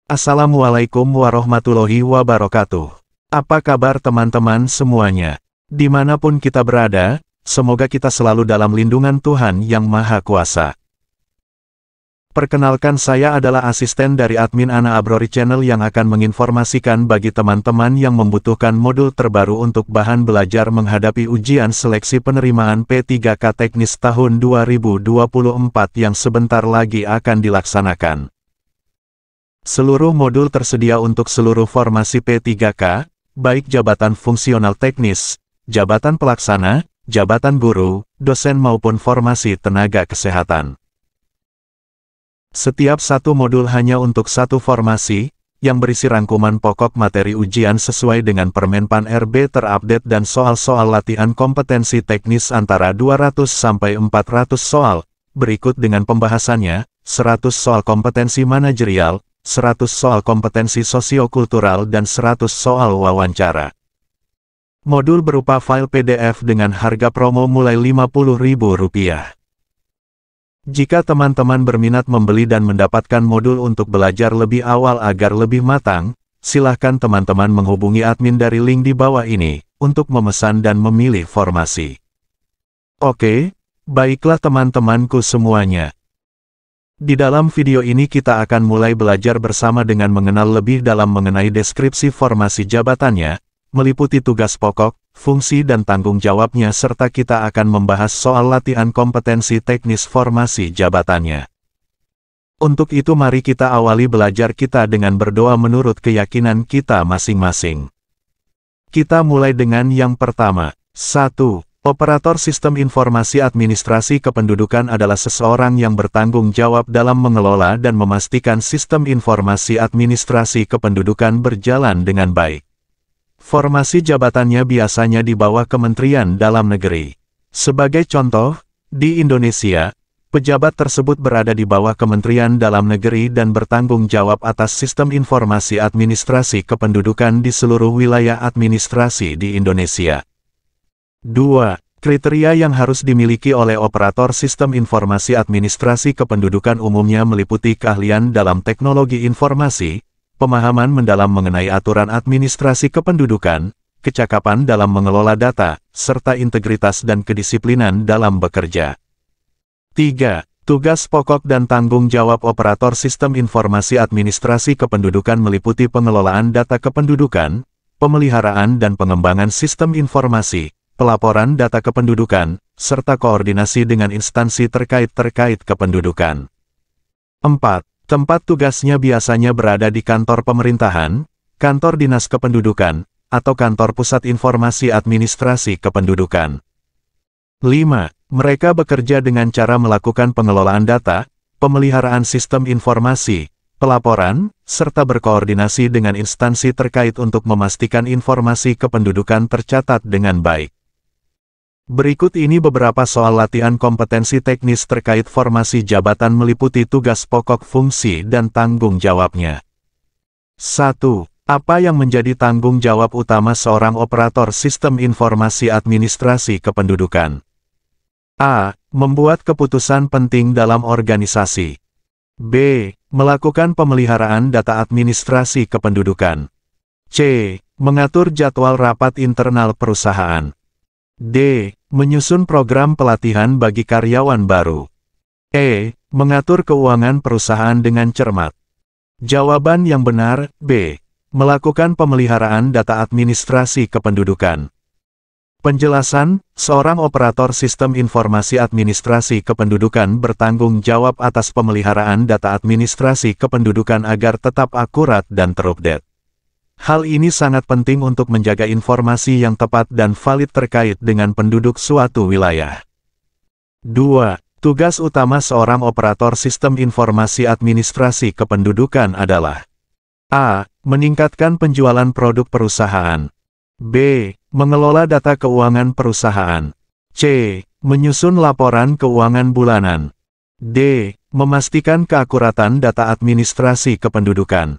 Assalamualaikum warahmatullahi wabarakatuh. Apa kabar teman-teman semuanya? Dimanapun kita berada, semoga kita selalu dalam lindungan Tuhan Yang Maha Kuasa. Perkenalkan, saya adalah asisten dari admin Ana Abrori Channel yang akan menginformasikan bagi teman-teman yang membutuhkan modul terbaru untuk bahan belajar menghadapi ujian seleksi penerimaan P3K Teknis tahun 2024 yang sebentar lagi akan dilaksanakan. Seluruh modul tersedia untuk seluruh formasi P3K, baik jabatan fungsional teknis, jabatan pelaksana, jabatan guru, dosen maupun formasi tenaga kesehatan. Setiap satu modul hanya untuk satu formasi, yang berisi rangkuman pokok materi ujian sesuai dengan Permenpan RB terupdate dan soal-soal latihan kompetensi teknis antara 200 sampai 400 soal, berikut dengan pembahasannya, 100 soal kompetensi manajerial, 100 soal kompetensi sosiokultural dan 100 soal wawancara. Modul berupa file PDF dengan harga promo mulai Rp50.000. Jika teman-teman berminat membeli dan mendapatkan modul untuk belajar lebih awal agar lebih matang, silahkan teman-teman menghubungi admin dari link di bawah ini, untuk memesan dan memilih formasi. Oke, baiklah teman-temanku semuanya. Di dalam video ini kita akan mulai belajar bersama dengan mengenal lebih dalam mengenai deskripsi formasi jabatannya, meliputi tugas pokok, fungsi dan tanggung jawabnya serta kita akan membahas soal latihan kompetensi teknis formasi jabatannya. Untuk itu mari kita awali belajar kita dengan berdoa menurut keyakinan kita masing-masing. Kita mulai dengan yang pertama. 1. Operator Sistem Informasi Administrasi Kependudukan adalah seseorang yang bertanggung jawab dalam mengelola dan memastikan sistem informasi administrasi kependudukan berjalan dengan baik. Formasi jabatannya biasanya di bawah Kementerian Dalam Negeri. Sebagai contoh, di Indonesia, pejabat tersebut berada di bawah Kementerian Dalam Negeri dan bertanggung jawab atas sistem informasi administrasi kependudukan di seluruh wilayah administrasi di Indonesia. 2. Kriteria yang harus dimiliki oleh operator sistem informasi administrasi kependudukan umumnya meliputi keahlian dalam teknologi informasi, pemahaman mendalam mengenai aturan administrasi kependudukan, kecakapan dalam mengelola data, serta integritas dan kedisiplinan dalam bekerja. 3. Tugas pokok dan tanggung jawab operator sistem informasi administrasi kependudukan meliputi pengelolaan data kependudukan, pemeliharaan dan pengembangan sistem informasi, pelaporan data kependudukan, serta koordinasi dengan instansi terkait kependudukan. 4. Tempat tugasnya biasanya berada di kantor pemerintahan, kantor dinas kependudukan, atau kantor pusat informasi administrasi kependudukan. 5. Mereka bekerja dengan cara melakukan pengelolaan data, pemeliharaan sistem informasi, pelaporan, serta berkoordinasi dengan instansi terkait untuk memastikan informasi kependudukan tercatat dengan baik. Berikut ini beberapa soal latihan kompetensi teknis terkait formasi jabatan meliputi tugas pokok, fungsi dan tanggung jawabnya. 1. Apa yang menjadi tanggung jawab utama seorang operator sistem informasi administrasi kependudukan? A. Membuat keputusan penting dalam organisasi. B. Melakukan pemeliharaan data administrasi kependudukan. C. Mengatur jadwal rapat internal perusahaan. D. Menyusun program pelatihan bagi karyawan baru. E. Mengatur keuangan perusahaan dengan cermat. Jawaban yang benar, B. Melakukan pemeliharaan data administrasi kependudukan. Penjelasan, seorang operator sistem informasi administrasi kependudukan bertanggung jawab atas pemeliharaan data administrasi kependudukan agar tetap akurat dan terupdate. Hal ini sangat penting untuk menjaga informasi yang tepat dan valid terkait dengan penduduk suatu wilayah. 2. Tugas utama seorang operator sistem informasi administrasi kependudukan adalah A. Meningkatkan penjualan produk perusahaan. B. Mengelola data keuangan perusahaan. C. Menyusun laporan keuangan bulanan. D. Memastikan keakuratan data administrasi kependudukan.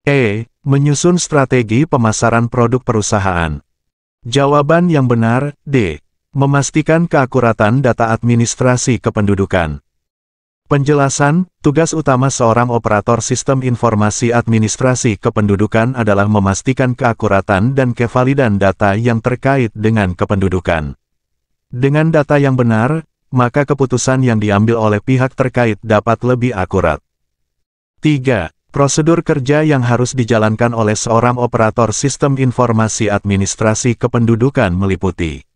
E. Menyusun strategi pemasaran produk perusahaan. Jawaban yang benar, D. Memastikan keakuratan data administrasi kependudukan. Penjelasan, tugas utama seorang operator sistem informasi administrasi kependudukan adalah memastikan keakuratan dan kevalidan data yang terkait dengan kependudukan. Dengan data yang benar, maka keputusan yang diambil oleh pihak terkait dapat lebih akurat. 3. Prosedur kerja yang harus dijalankan oleh seorang operator sistem informasi administrasi kependudukan meliputi: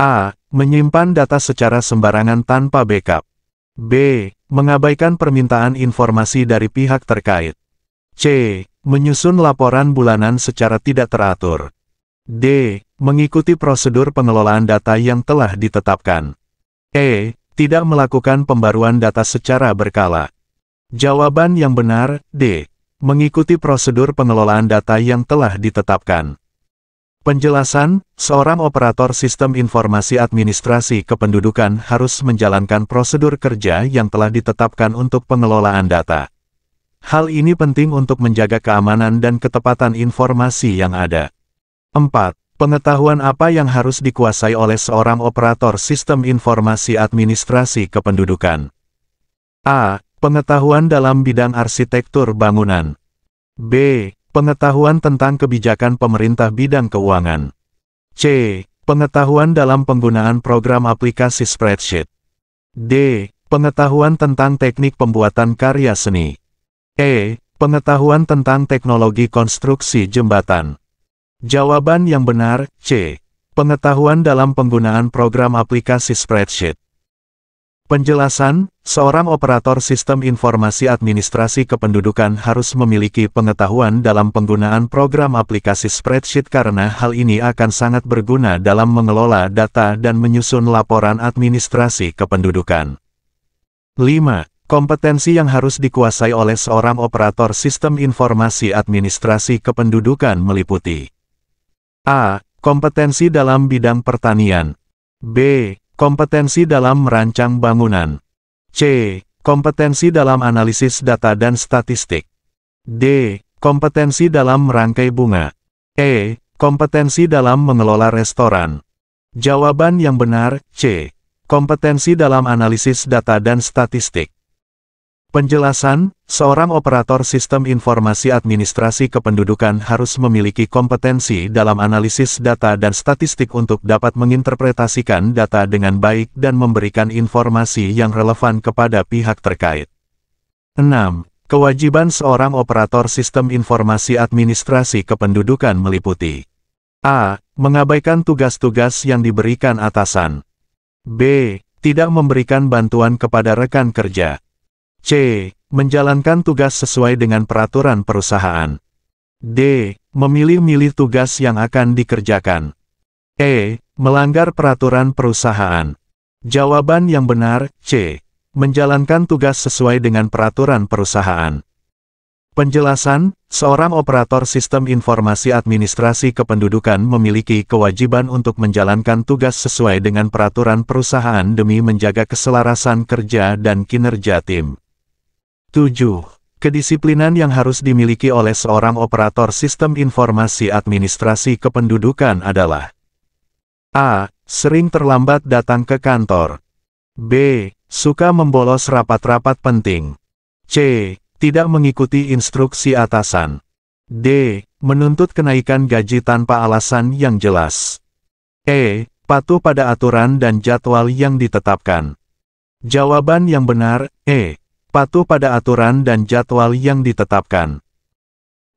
A. Menyimpan data secara sembarangan tanpa backup. B. Mengabaikan permintaan informasi dari pihak terkait. C. Menyusun laporan bulanan secara tidak teratur. D. Mengikuti prosedur pengelolaan data yang telah ditetapkan. E. Tidak melakukan pembaruan data secara berkala. Jawaban yang benar, D. Mengikuti prosedur pengelolaan data yang telah ditetapkan. Penjelasan, seorang operator sistem informasi administrasi kependudukan harus menjalankan prosedur kerja yang telah ditetapkan untuk pengelolaan data. Hal ini penting untuk menjaga keamanan dan ketepatan informasi yang ada. 4. Pengetahuan apa yang harus dikuasai oleh seorang operator sistem informasi administrasi kependudukan? A. Pengetahuan dalam bidang arsitektur bangunan. B. Pengetahuan tentang kebijakan pemerintah bidang keuangan. C. Pengetahuan dalam penggunaan program aplikasi spreadsheet. D. Pengetahuan tentang teknik pembuatan karya seni. E. Pengetahuan tentang teknologi konstruksi jembatan. Jawaban yang benar, C. Pengetahuan dalam penggunaan program aplikasi spreadsheet. Penjelasan, seorang operator sistem informasi administrasi kependudukan harus memiliki pengetahuan dalam penggunaan program aplikasi spreadsheet karena hal ini akan sangat berguna dalam mengelola data dan menyusun laporan administrasi kependudukan. 5. Kompetensi yang harus dikuasai oleh seorang operator sistem informasi administrasi kependudukan meliputi: A. Kompetensi dalam bidang pertanian. B. Kompetensi dalam merancang bangunan. C. Kompetensi dalam analisis data dan statistik. D. Kompetensi dalam merangkai bunga. E. Kompetensi dalam mengelola restoran. Jawaban yang benar, C. Kompetensi dalam analisis data dan statistik. Penjelasan, seorang operator sistem informasi administrasi kependudukan harus memiliki kompetensi dalam analisis data dan statistik untuk dapat menginterpretasikan data dengan baik dan memberikan informasi yang relevan kepada pihak terkait. 6. Kewajiban seorang operator sistem informasi administrasi kependudukan meliputi: A. Mengabaikan tugas-tugas yang diberikan atasan. B. Tidak memberikan bantuan kepada rekan kerja. C. Menjalankan tugas sesuai dengan peraturan perusahaan. D. Memilih-milih tugas yang akan dikerjakan. E. Melanggar peraturan perusahaan. Jawaban yang benar, C. Menjalankan tugas sesuai dengan peraturan perusahaan. Penjelasan, seorang operator sistem informasi administrasi kependudukan memiliki kewajiban untuk menjalankan tugas sesuai dengan peraturan perusahaan demi menjaga keselarasan kerja dan kinerja tim. 7. Kedisiplinan yang harus dimiliki oleh seorang operator sistem informasi administrasi kependudukan adalah: A. Sering terlambat datang ke kantor. B. Suka membolos rapat-rapat penting. C. Tidak mengikuti instruksi atasan. D. Menuntut kenaikan gaji tanpa alasan yang jelas. E. Patuh pada aturan dan jadwal yang ditetapkan. Jawaban yang benar, E. Patuh pada aturan dan jadwal yang ditetapkan.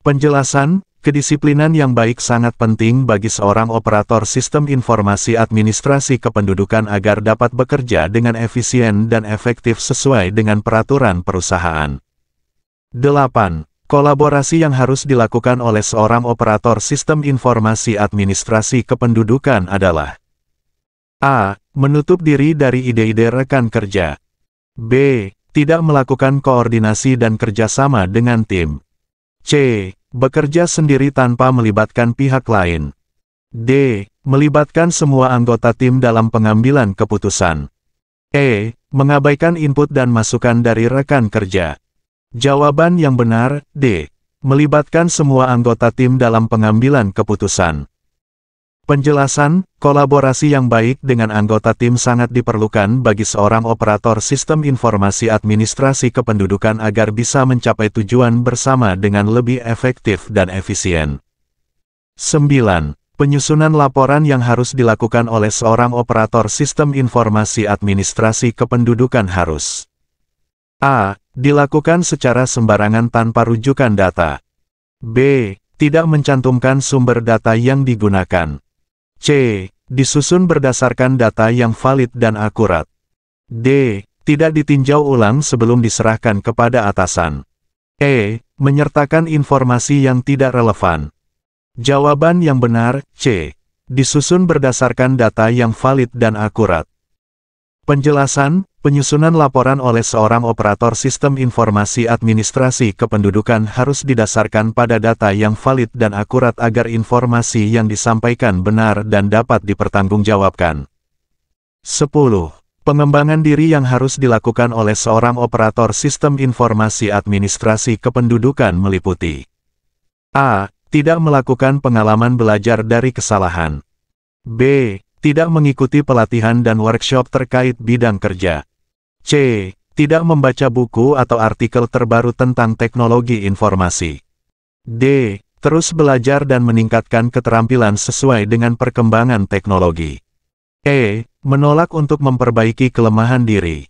Penjelasan, kedisiplinan yang baik sangat penting bagi seorang operator sistem informasi administrasi kependudukan agar dapat bekerja dengan efisien dan efektif sesuai dengan peraturan perusahaan. 8. Kolaborasi yang harus dilakukan oleh seorang operator sistem informasi administrasi kependudukan adalah: A. Menutup diri dari ide-ide rekan kerja. B. Tidak melakukan koordinasi dan kerjasama dengan tim. C. Bekerja sendiri tanpa melibatkan pihak lain. D. Melibatkan semua anggota tim dalam pengambilan keputusan. E. Mengabaikan input dan masukan dari rekan kerja. Jawaban yang benar, D. Melibatkan semua anggota tim dalam pengambilan keputusan. Penjelasan, kolaborasi yang baik dengan anggota tim sangat diperlukan bagi seorang operator sistem informasi administrasi kependudukan agar bisa mencapai tujuan bersama dengan lebih efektif dan efisien. 9. Penyusunan laporan yang harus dilakukan oleh seorang operator sistem informasi administrasi kependudukan harus A. Dilakukan secara sembarangan tanpa rujukan data. B. Tidak mencantumkan sumber data yang digunakan. C. Disusun berdasarkan data yang valid dan akurat. D. Tidak ditinjau ulang sebelum diserahkan kepada atasan. E. Menyertakan informasi yang tidak relevan. Jawaban yang benar, C. Disusun berdasarkan data yang valid dan akurat. Penjelasan, penyusunan laporan oleh seorang operator sistem informasi administrasi kependudukan harus didasarkan pada data yang valid dan akurat agar informasi yang disampaikan benar dan dapat dipertanggungjawabkan. 10. Pengembangan diri yang harus dilakukan oleh seorang operator sistem informasi administrasi kependudukan meliputi A. Tidak melakukan pengalaman belajar dari kesalahan. B. Tidak mengikuti pelatihan dan workshop terkait bidang kerja. C. Tidak membaca buku atau artikel terbaru tentang teknologi informasi. D. Terus belajar dan meningkatkan keterampilan sesuai dengan perkembangan teknologi. E. Menolak untuk memperbaiki kelemahan diri.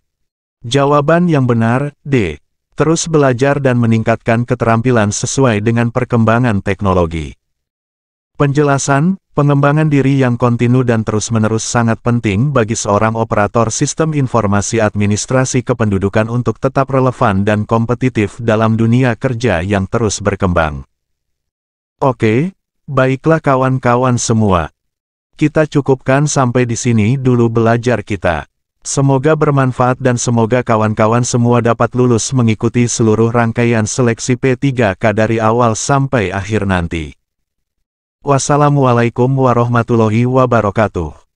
Jawaban yang benar, D. Terus belajar dan meningkatkan keterampilan sesuai dengan perkembangan teknologi. Penjelasan, pengembangan diri yang kontinu dan terus-menerus sangat penting bagi seorang operator sistem informasi administrasi kependudukan untuk tetap relevan dan kompetitif dalam dunia kerja yang terus berkembang. Oke, baiklah kawan-kawan semua. Kita cukupkan sampai di sini dulu belajar kita. Semoga bermanfaat dan semoga kawan-kawan semua dapat lulus mengikuti seluruh rangkaian seleksi P3K dari awal sampai akhir nanti. Wassalamualaikum warahmatullahi wabarakatuh.